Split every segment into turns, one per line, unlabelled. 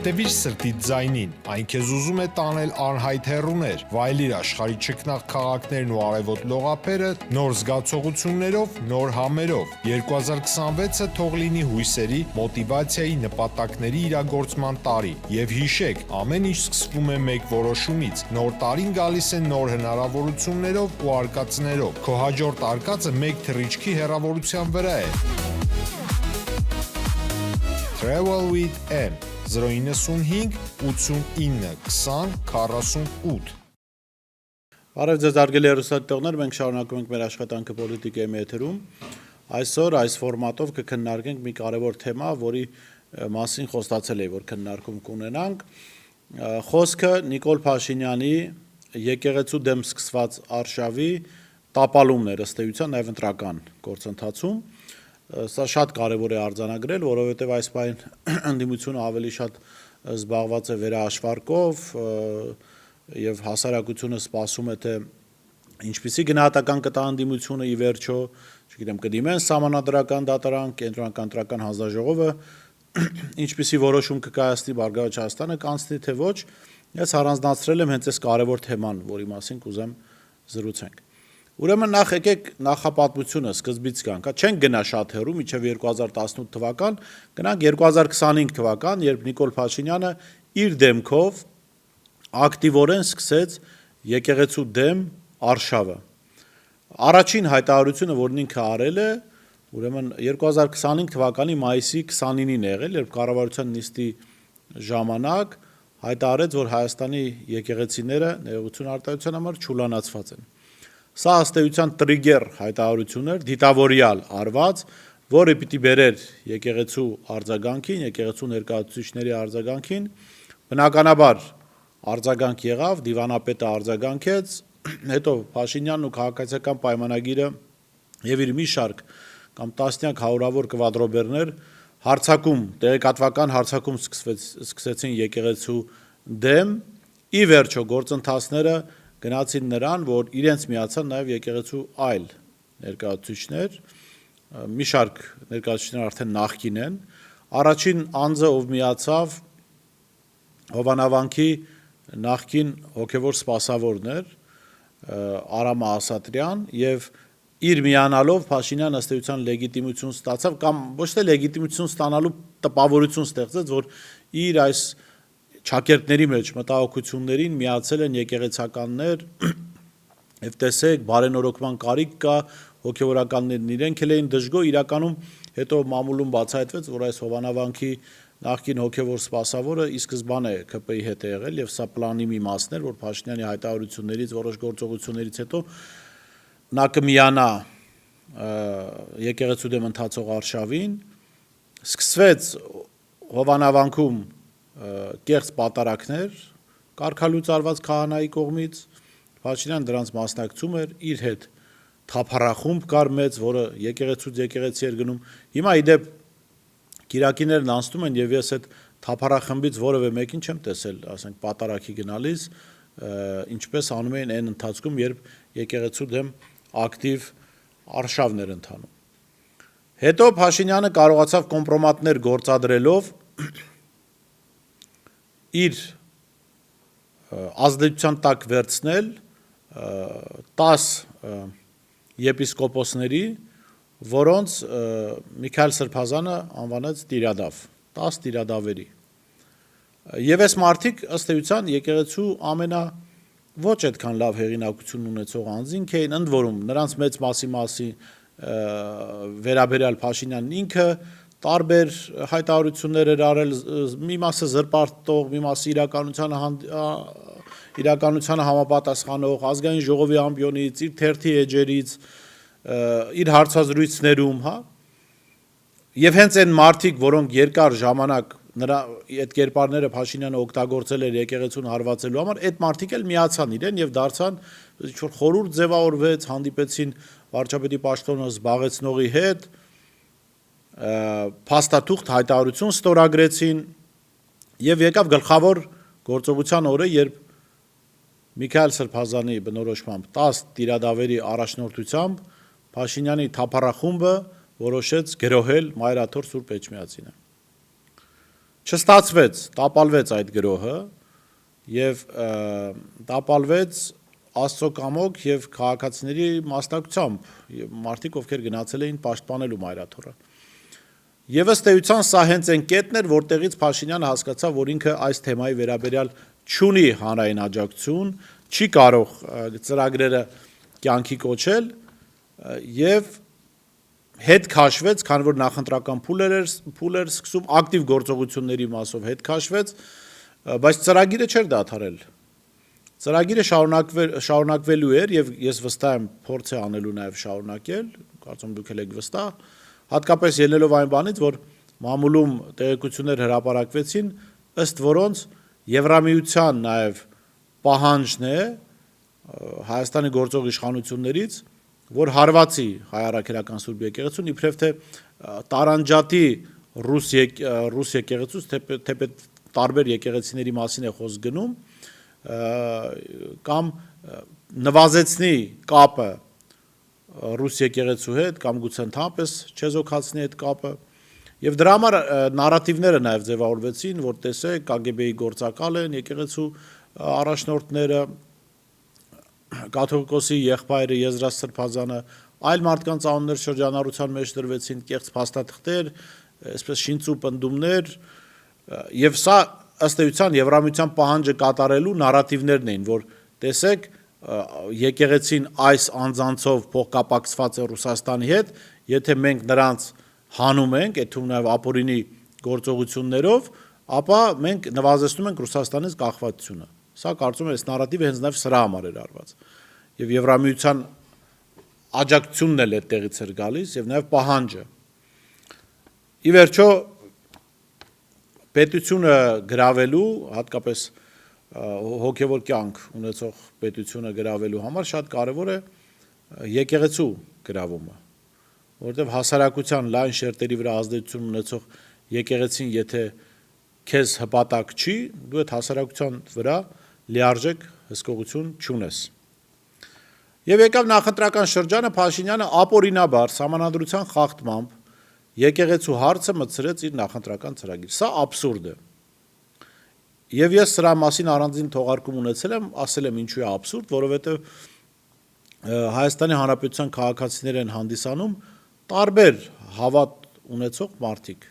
Հետևիր սրտիդ ձայնին, այն քեզ ուզում է տանել անհայտ հեռուներ, վայելիր աշխարհի չքնաղ քաղաքներն ու արևոտ լողափերը նոր զգացողություններով, նոր համերով։ 2026-ը թող լինի հույսերի, մոտիվացիայի, նպատակների իրագործման տարի։ Եվ հիշեք, ամեն ինչ սկսվում է մեկ որոշումից։ Նոր տարին գալիս է նոր հնարավորություններով ու արկածներով։ Քո հաջորդ արկածը մեկ թռիչքի հեռավորության վրա է։ Travel with M 095 89 20 48
Բարև ձեզ արգելի հեռուստադիտողներ, մենք շարունակում ենք մեր աշխատանքը պոլիտիկայի եթերում։ Այսօր այս ֆորմատով կքննարկենք մի կարևոր թեմա, որի մասին խոստացել էի, որ քննարկում կունենանք։ Խոսքը Նիկոլ Փաշինյանի եկեղեցու դեմ սկսված արշավի տապալումն է ըստ էության նաև ընտրական գործընթացում։ Սա շատ կարևոր է արձանագրել, որովհետև այս պահին ընդդիմությունը ավելի շատ զբաղված է վերահաշվարկով եւ հասարակությունը սպասում է թե ինչպիսի գնահատական կտա ընդդիմությունը ի վերջո, չգիտեմ, կդիմեն սահմանադրական դատարան, կենտրոնական ընտրական հանձնաժողովը ինչպիսի որոշում կկայացնի, Բարգավաճ Հայաստանը կանցնի թե ոչ։ Ես առանձնացրել եմ հենց այս կարևոր թեման, որի մասին կուզեմ զրուցենք։ Ուրեմն նախ եկեք նախապատմությունը սկզբից գանք, չենք գնա շատ հեռու, մինչև 2018 թվական, գնանք 2025 թվական, երբ Նիկոլ Փաշինյանը իր դեմքով ակտիվորեն սկսեց եկեղեցու դեմ արշավը։ Առաջին հայտարարությունը, որն ինքը արել է, ուրեմն 2025 թվականի մայիսի 29-ին է եղել, երբ կառավարության նիստի ժամանակ հայտարարեց, որ Հայաստանի եկեղեցիները ներողություն արտահայտության համար չուլանացված են։ Սա ըստ էության տրիգեր հայտարարություն էր, դիտավորյալ արված, որը պիտի բերեր եկեղեցու արձագանքին, եկեղեցու ներկայացուցիչների արձագանքին, բնականաբար արձագանք եղավ, դիվանապետը արձագանքեց, հետո Փաշինյանն ու քաղաքացիական պայմանագիրը եւ իր մի շարք կամ տասնյակ հարյուրավոր կվադրոբերներ հարցակում, տեղեկատվական հարցակում սկսեցին եկեղեցու դեմ, ի վերջո գործընթացները գնացին նրան, որ իրենց միացան նաև եկեղեցու այլ ներկայացուցիչներ, մի շարք ներկայացուցիչներ արդեն նախկին են, առաջին անձը, ով միացավ, Հովանավանքի նախկին հոգևոր սպասավորն էր, Արամ Ասատրյան, եւ իր միանալով Փաշինյան ըստ էության լեգիտիմություն ստացավ, կամ ոչ թե լեգիտիմություն ստանալու տպավորություն ստեղծեց, որ իր այս չակերտների մեջ մտահոգություններին միացել են եկեղեցականներ, եւ տեսեք, բարենորոգման կարիք կա, հոգեվորականներն իրենք էլ էին դժգոհ, իրականում հետո մամուլում բացահայտվեց, որ այս Հովանավանքի նախկին հոգևոր սպասավորը ի սկզբանե ԿՊ-ի հետ է եղել, եւ սա պլանի մի մասն էր, որ Փաշինյանի հայտարարություններից, որոշ գործողություններից հետո նա կմիանա եկեղեցու դեմ ընթացող արշավին, սկսվեց Հովանավանքում կեղծ պատարակներ, կարգալուծարված քահանայի կողմից, Փաշինյան դրանց մասնակցում էր, իր հետ թափառախումբ կար մեծ, որը եկեղեցուց եկեղեցի էր գնում։ Հիմա իդեպ կիրակիներն անցնում են եւ ես այդ թափառախմբից որևէ մեկին չեմ տեսել, ասենք պատարակի գնալիս, ինչպես անում էին այն ընթացքում, երբ եկեղեցու դեմ ակտիվ արշավներ ընթանում։ Հետո Փաշինյանը կարողացավ կոմպրոմատներ գործադրելով իր ազդեցության տակ վերցնել 10 եպիսկոպոսների, որոնց Միքայել Սրբազանը անվանեց տիրադավ, 10 տիրադավերի։ Եվ այս մարդիկ ըստ էության եկեղեցու ոչ այդքան լավ հեղինակություն ունեցող անձինք էին, ընդ որում նրանց մեծ մասի վերաբերյալ Փաշինյանն ինքը տարբեր հայտարարություններ էր արել, մի մասը զրպարտող, մի մասը իրականությանը համապատասխանող, ազգային ժողովի ամբիոնից, իր թերթի էջերից, իր հարցազրույցներում, հա։ Եվ հենց այն մարդիկ, որոնք երկար ժամանակ նրա այդ կերպարները Փաշինյանը օգտագործել էր եկեղեցուն հարվածելու համար, այդ մարդիկ էլ միացան իրեն եւ դարձան ինչ-որ խորհուրդ ձևավորվեց, հանդիպեցին վարչապետի պաշտոնը զբաղեցնողի հետ, փաստաթուղթ հայտարարություն ստորագրեցին եւ եկավ գլխավոր գործողության օրը, երբ Միքայել Սրբազանի բնորոշմամբ 10 տիրադավերի առաջնորդությամբ Փաշինյանի թափառախումբը որոշեց գրոհել Մայրաթոր Սուրբ Էջմիածինը։ Չստացվեց, տապալվեց այդ գրոհը եւ տապալվեց Աստծո կամոք եւ քաղաքացիների մասնակցությամբ, մարդիկ ովքեր գնացել էին պաշտպանելու Մայրաթորը։ Եվ ըստ էության սա հենց այն կետն էր, որտեղից Փաշինյանը հասկացավ, որ ինքը այս թեմայի վերաբերյալ չունի հանրային աջակցություն, չի կարող ծրագրերը կյանքի կոչել եւ հետ քաշվեց, քանի որ նախընտրական փուլ էր սկսում, ակտիվ գործողությունների մասով հետ քաշվեց, բայց ծրագիրը չէր դադարել։ Ծրագիրը շարունակվելու էր եւ ես վստահ եմ փորձ է անելու նաեւ շարունակել, կարծում դուք եք վստահ, հատկապես ելնելով այն բանից, որ մամուլում տեղեկություններ հրապարակվեցին, ըստ որոնց Եվրամիության նաեւ պահանջն է Հայաստանի գործող իշխանություններից, որ հարվածի հայ առաքելական Սուրբ եկեղեցուն իբրև թե տարանջատի ռուս եկեղեցուց թեպետ տարբեր եկեղեցիների մասին է խոսք գնում, կամ նվազեցնի կապը ռուս եկեղեցու հետ կամ գուցե ընդհանրապես չեզոքացնի այդ կապը եւ դրա համար նարատիվները նաեւ ձևավորվեցին, որ տեսեք KGB-ի գործակալ են եկեղեցու առաջնորդները, կաթողիկոսի եղբայրը Եզրաստ Սրբազանը, այլ մարդկանց անուններ շրջանառության մեջ դրվեցին, կեղծ փաստաթղթեր, այսպես շինծու պնդումներ եւ սա ըստ էության Եվրամիության պահանջը կատարելու նարատիվներն էին, որ տեսեք եկեղեցին այս անձանցով փոխկապակցված է Ռուսաստանի հետ, եթե մենք նրանց հանում ենք, այդ թվում նաև ապօրինի գործողություններով, ապա մենք նվազեցնում ենք Ռուսաստանից կախվածությունը։ Սա կարծում եմ այս նարատիվը հենց նաև սրա համար էր արված։ Եվ Եվրամիության աջակցությունն էլ այդտեղից էր գալիս եւ նաև պահանջը։ Ի վերջո պետությունը գրավելու, հատկապես հոգևոր կյանք ունեցող պետությունը գրավելու համար շատ կարևոր է եկեղեցու գրավումը, որովհետև հասարակության լայն շերտերի վրա ազդեցություն ունեցող եկեղեցին, եթե քեզ հպատակ չի, դու այդ հասարակության վրա լիարժեք հսկողություն չունես։ Եվ եկավ նախընտրական շրջանը, Փաշինյանը ապօրինաբար սահմանադրության խախտմամբ եկեղեցու հարցը մտցրեց իր նախընտրական ծրագիր։ Սա աբսուրդ է։ Եվ ես սրա մասին առանձին թողարկում ունեցել եմ, ասել եմ ինչու է աբսուրդ, որովհետև Հայաստանի Հանրապետության քաղաքացիներ են հանդիսանում տարբեր հավատ ունեցող մարդիկ։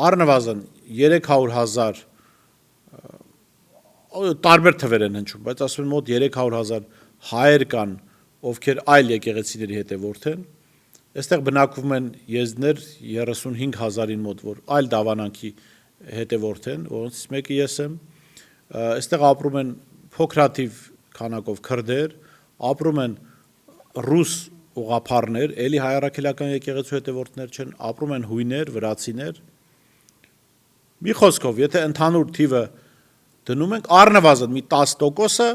Առնվազն 300,000 տարբեր թվեր են հնչում, բայց ասում են մոտ 300,000 հայեր կան, ովքեր այլ եկեղեցիների հետևորդ են։ Այստեղ բնակվում են եզդներ 35,000-ին մոտ, որ այլ դավանանքի հետևորդ են, որոնցից մեկը ես եմ, այստեղ ապրում են փոքրաթիվ քանակով քրդեր, ապրում են ռուս ուղղափառներ, էլի հայ առաքելական եկեղեցու հետևորդներ չեն, ապրում են հույներ, վրացիներ։ Մի խոսքով, եթե ընդհանուր թիվը դնում ենք, առնվազն մի 10%-ը,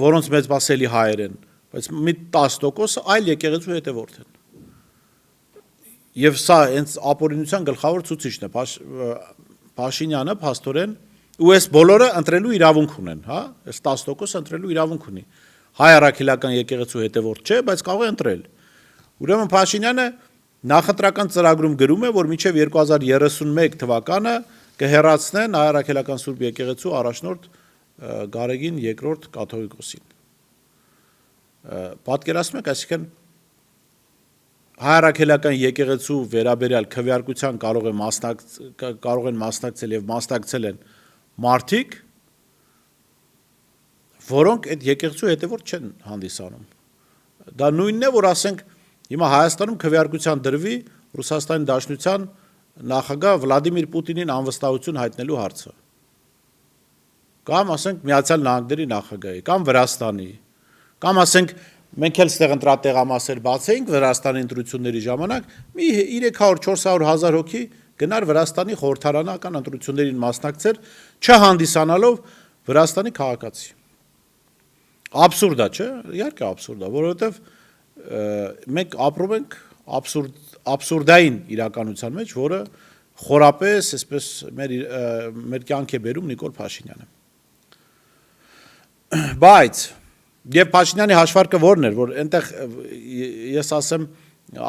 որոնց մեծ մաս էլի հայեր են, բայց մի 10%-ը այլ եկեղեցու հետևորդ են։ Եվ սա հենց ապօրինության գլխավոր ցուցիչն է, Փաշինյանը փաստորեն ու այս բոլորը ընտրելու իրավունք ունեն, հա, այս 10%-ը ընտրելու իրավունք ունի։ Հայ առաքելական եկեղեցու հետևորդ չէ, բայց կարող է ընտրել։ Ուրեմն Փաշինյանը նախընտրական ծրագրում գրում է, որ մինչև 2031 թվականը կհեռացնեն հայ առաքելական Սուրբ եկեղեցու առաջնորդ Գարեգին II կաթողիկոսին։ Պատկերացնում եք, այսինքն հայ առաքելական եկեղեցու վերաբերյալ քվեարկության կարող են մասնակցել եւ մասնակցել են մարդիկ, որոնք այդ եկեղեցու հետևորդ չեն հանդիսանում։ Դա նույնն է, որ ասենք հիմա Հայաստանում քվեարկության դրվի Ռուսաստանի Դաշնության նախագահ Վլադիմիր Պուտինին անվստահություն հայտնելու հարցը։ Կամ ասենք Միացյալ Նահանգների նախագահի, կամ Վրաստանի, կամ ասենք մենք էլ ստեղ ընտրատեղամասեր բացեինք Վրաստանի ընտրությունների ժամանակ, մի 300-400,000 հոգի գնար Վրաստանի խորհրդարանական ընտրություններին մասնակցեր, չհանդիսանալով Վրաստանի քաղաքացի։ Աբսուրդ է, չէ՞, իհարկե աբսուրդ է, որովհետև մենք ապրում ենք աբսուրդային իրականության մեջ, որը խորապես այսպես մեր կյանք է բերում Նիկոլ Փաշինյանը։ Բայց եւ Փաշինյանի հաշվարկը ո՞րն էր, որ այնտեղ ես ասեմ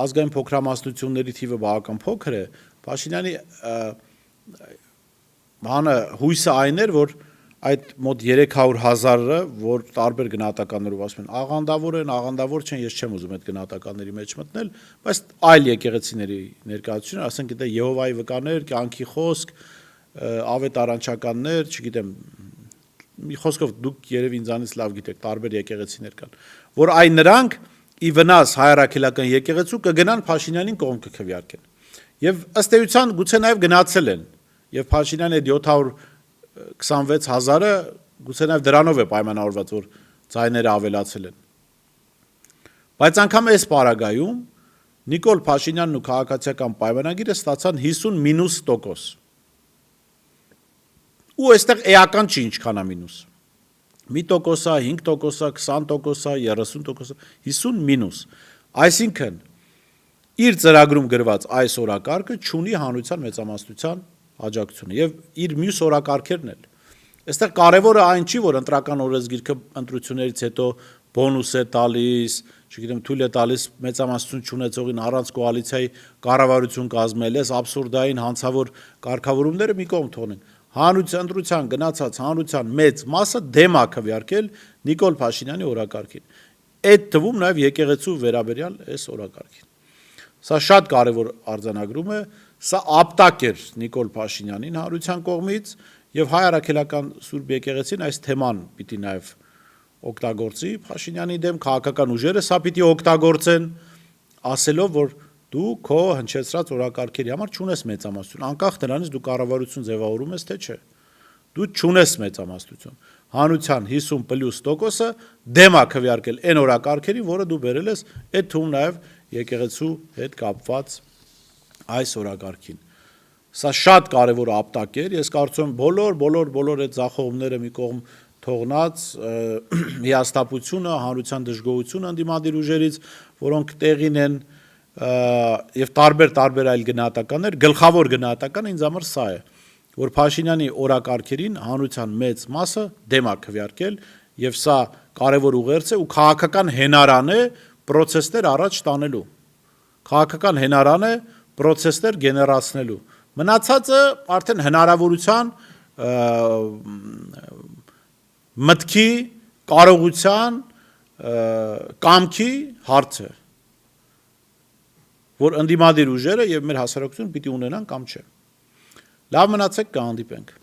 ազգային փոքրամասնությունների թիվը բավական փոքր է, Փաշինյանի հանը հույսը այն էր, որ այդ մոտ 300,000-ը, որ տարբեր գնահատականներով ասում են, աղանդավոր չեն, ես չեմ ուզում այդ գնահատականների մեջ մտնել, բայց այլ եկեղեցիների ներկայացությունը, ասենք դա Եհովայի վկաներ, կյանքի խոսք, ավետարանչականներ, չգիտեմ, մի խոսքով դուք երևի ինձանից լավ գիտեք, տարբեր եկեղեցիներ կան, որ այն նրանք ի վնաս հայրաքելական եկեղեցու կգնան Փաշինյանին կողմ կքվեարկեն։ Եվ ըստ էության գուցե նաև գնացել են, եւ Փաշինյանի այդ 726,000-ը գուցե նաև դրանով է պայմանավորված, որ ձայները ավելացել են։ Բայց անգամ այս պարագայում Նիկոլ Փաշինյանն ու քաղաքացիական պայմանագիրը ստացան 50-% ու այստեղ էական չի ինչքան է մինուս։ 1%, 5%, 20%, 30%, 50-։ Այսինքն իր ծրագրում գրված այս օրակարգը չունի հանրության մեծամասնության աջակցությունը եւ իր մյուս օրակարգերն էլ։ Այստեղ կարևորը այն չի, որ ընտրական օրենսգիրքը ընտրություններից հետո բոնուս է տալիս, չգիտեմ, թույլ է տալիս մեծամասնություն չունեցողին առանց կոալիցիայի կառավարություն կազմել, այս աբսուրդային հանցավոր կարգավորումները մի կողմ թողնենք։ Հանրության գնացած հանրության մեծ մասը դեմ է քվեարկել Նիկոլ Փաշինյանի օրակարգին։ Այդ թվում նաև եկեղեցու վերաբերյալ այս օրակարգին։ Սա շատ կարևոր արձանագրում է, սա ապտակ էր Նիկոլ Փաշինյանին հանրության կողմից եւ հայ առաքելական Սուրբ եկեղեցին այս թեման պիտի նաև օգտագործի Փաշինյանի դեմ, քաղաքական ուժերը սա պիտի օգտագործեն, ասելով, որ դու քո հնչեցրած օրակարգերի համար չունես մեծամասնություն, անկախ նրանից դու կառավարություն ձևավորում ես թե չէ։ Դու չունես մեծամասնություն։ Հանրության 50+%-ը դեմ է քվեարկել այն օրակարգերին, որը դու բերել ես, այդ թվում նաև եկեղեցու հետ կապված այս օրակարգին։ Սա շատ կարևոր ապտակ էր, ես կարծում եմ բոլոր այդ ձախողումները մի կողմ թողնած հիասթափությունը, հանրության դժգոհությունը ընդդիմադիր ուժերից, որոնք տեղին են եւ տարբեր այլ գնահատականներ, գլխավոր գնահատականը ինձ համար սա է, որ Փաշինյանի օրակարգերին հանրության մեծ մասը դեմ է քվեարկել եւ սա կարևոր ուղերձ է ու քաղաքական հենարան է պրոցեսներ առաջ տանելու։ Քաղաքական հենարան է պրոցեսներ գեներացնելու։ Մնացածը արդեն հնարավորության, մտքի, կարողության, կամքի հարց է, որ ընդդիմադիր ուժերը եւ մեր հասարակությունը պիտի ունենան կամ չէ։ Լավ մնացեք, կհանդիպենք։